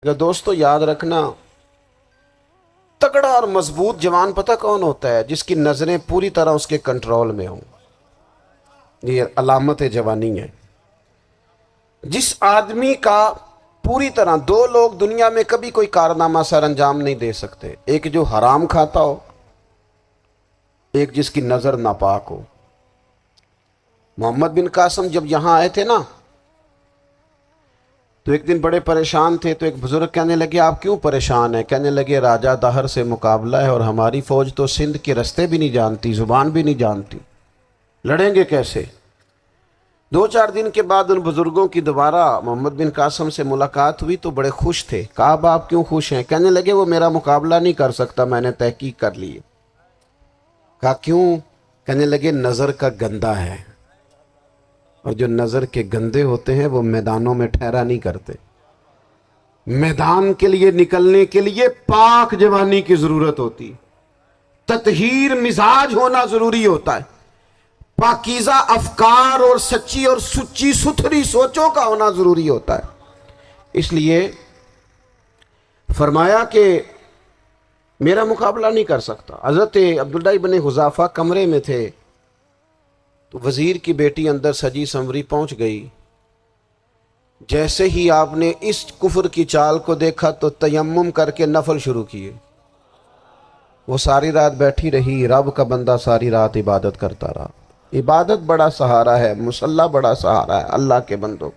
اگر دوستو یاد رکھنا، تگڑا اور مضبوط جوان پتہ کون ہوتا ہے؟ جس کی نظریں پوری طرح اس کے کنٹرول میں ہوں۔ یہ علامت جوانی ہے۔ جس آدمی کا پوری طرح دو لوگ دنیا میں کبھی کوئی کارنامہ سر انجام نہیں دے سکتے، ایک جو حرام کھاتا ہو، ایک جس کی نظر ناپاک ہو۔ محمد بن قاسم جب یہاں آئے تھے نا، تو ایک دن بڑے پریشان تھے، تو ایک بزرگ کہنے لگے آپ کیوں پریشان ہیں؟ کہنے لگے راجہ دہر سے مقابلہ ہے اور ہماری فوج تو سندھ کے رستے بھی نہیں جانتی، زبان بھی نہیں جانتی، لڑیں گے کیسے؟ دو چار دن کے بعد ان بزرگوں کی دوبارہ محمد بن قاسم سے ملاقات ہوئی تو بڑے خوش تھے۔ کہا اب آپ کیوں خوش ہیں؟ کہنے لگے وہ میرا مقابلہ نہیں کر سکتا، میں نے تحقیق کر لی ہے۔ کہا کیوں؟ کہنے لگے نظر کا گندہ ہے، اور جو نظر کے گندے ہوتے ہیں وہ میدانوں میں ٹھہرا نہیں کرتے۔ میدان کے لیے نکلنے کے لیے پاک جوانی کی ضرورت ہوتی، تطہیر مزاج ہونا ضروری ہوتا ہے، پاکیزہ افکار اور سچی اور سچی ستھری سوچوں کا ہونا ضروری ہوتا ہے۔ اس لیے فرمایا کہ میرا مقابلہ نہیں کر سکتا۔ حضرت عبداللہ ابن حذافہ کمرے میں تھے، تو وزیر کی بیٹی اندر سجی سنوری پہنچ گئی۔ جیسے ہی آپ نے اس کفر کی چال کو دیکھا تو تیمم کر کے نفل شروع کیے۔ وہ ساری رات بیٹھی رہی، رب کا بندہ ساری رات عبادت کرتا رہا۔ عبادت بڑا سہارا ہے، مصلی بڑا سہارا ہے اللہ کے بندوں۔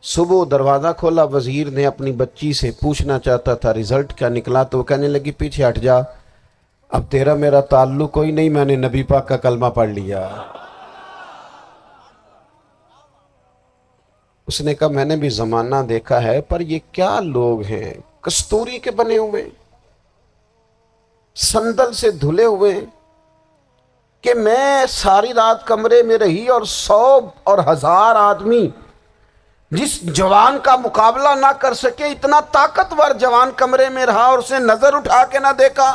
صبح دروازہ کھولا، وزیر نے اپنی بچی سے پوچھنا چاہتا تھا رزلٹ کیا نکلا، تو وہ کہنے لگی پیچھے ہٹ جا، اب تیرا میرا تعلق کوئی نہیں، میں نے نبی پاک کا کلمہ پڑھ لیا۔ اس نے کہا میں نے بھی زمانہ دیکھا ہے، پر یہ کیا لوگ ہیں، کستوری کے بنے ہوئے، سندل سے دھلے ہوئے، کہ میں ساری رات کمرے میں رہی اور 100 اور 1000 آدمی جس جوان کا مقابلہ نہ کر سکے، اتنا طاقتور جوان کمرے میں رہا اور اسے نظر اٹھا کے نہ دیکھا۔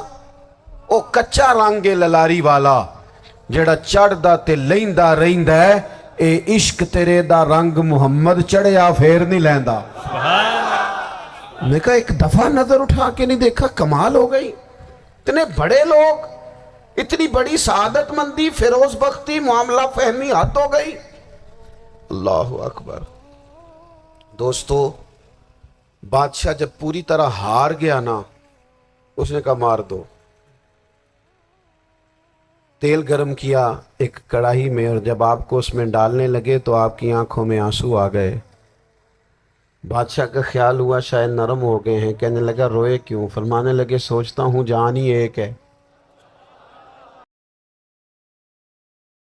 او کچا رنگے للاری والا جڑا چڑھدا تے لیندا رہندا ہے، اے عشق تیرے دا رنگ محمد چڑھیا پھر نہیں لیندا۔ میں کہا ایک دفعہ نظر اٹھا کے نہیں دیکھا، کمال ہو گئی۔ اتنے بڑے لوگ، اتنی بڑی سعادت مندی، فیروز بختی، معاملہ فہمی حد ہو گئی۔ اللہ اکبر۔ دوستو بادشاہ جب پوری طرح ہار گیا نا، اس نے کہا مار دو۔ تیل گرم کیا ایک کڑاہی میں، اور جب آپ کو اس میں ڈالنے لگے تو آپ کی آنکھوں میں آنسو آ گئے۔ بادشاہ کا خیال ہوا شاید نرم ہو گئے ہیں، کہنے لگا روئے کیوں؟ فرمانے لگے سوچتا ہوں جان ہی ایک ہے،